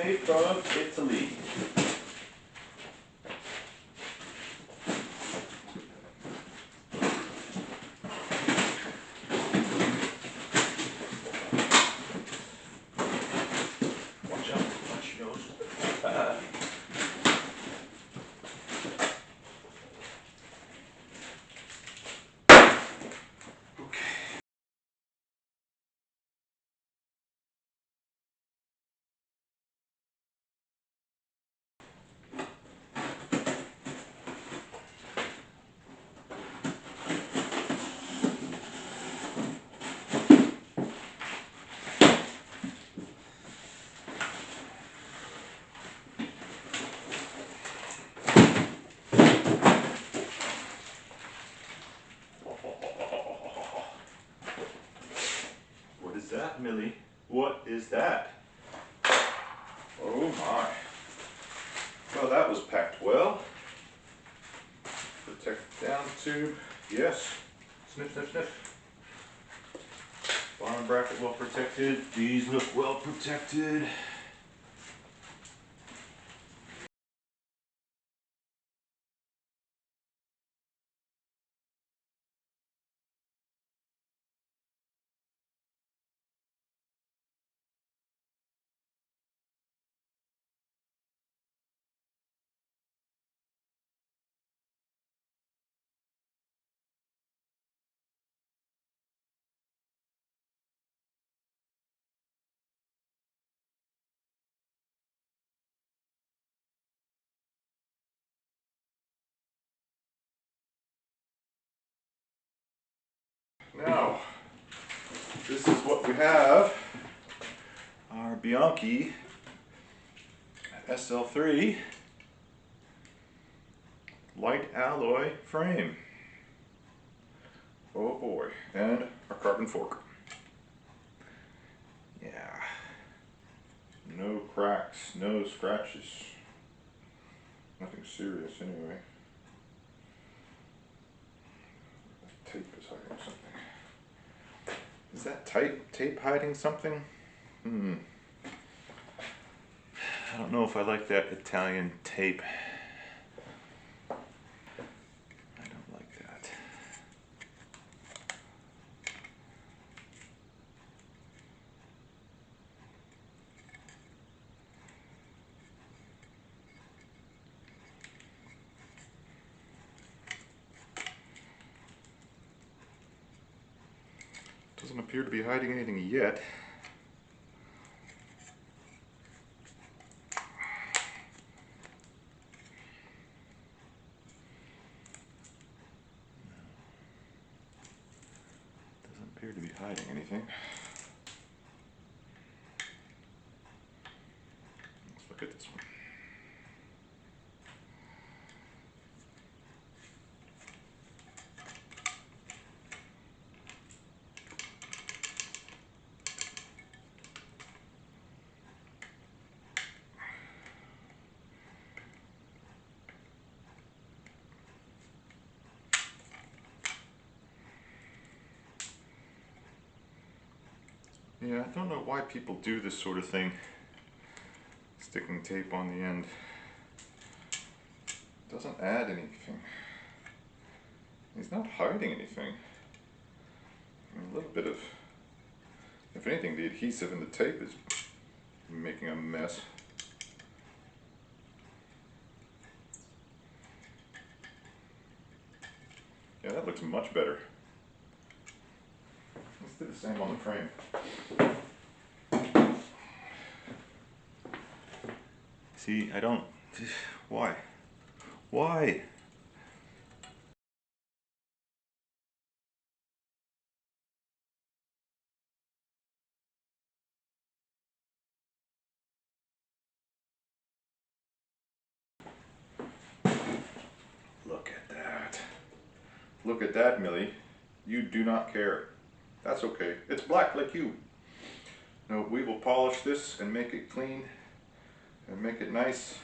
way from Italy. Watch out, watch your nose. What is that, Millie? What is that? Oh my. Well, that was packed well. Protect down tube. Yes. Sniff, sniff, sniff. Bottom bracket well protected. These look well protected. Now, this is what we have. Our Bianchi SL3 Lite Alloy frame. Oh boy, and our carbon fork. Yeah, no cracks, no scratches, nothing serious anyway. Tape is hiding something. Is that tape hiding something? I don't know if I like that Italian tape. I don't like that. Doesn't appear to be hiding anything yet. Doesn't appear to be hiding anything. Let's look at this one. Yeah, I don't know why people do this sort of thing, sticking tape on the end. Doesn't add anything. He's not hiding anything. I mean, a little bit of, if anything, the adhesive and the tape is making a mess. Yeah, that looks much better. Let's do the same on the frame. See, I don't, why? Why? Look at that. Look at that, Millie. You do not care. That's okay. It's black like you. No, we will polish this and make it clean and make it nice.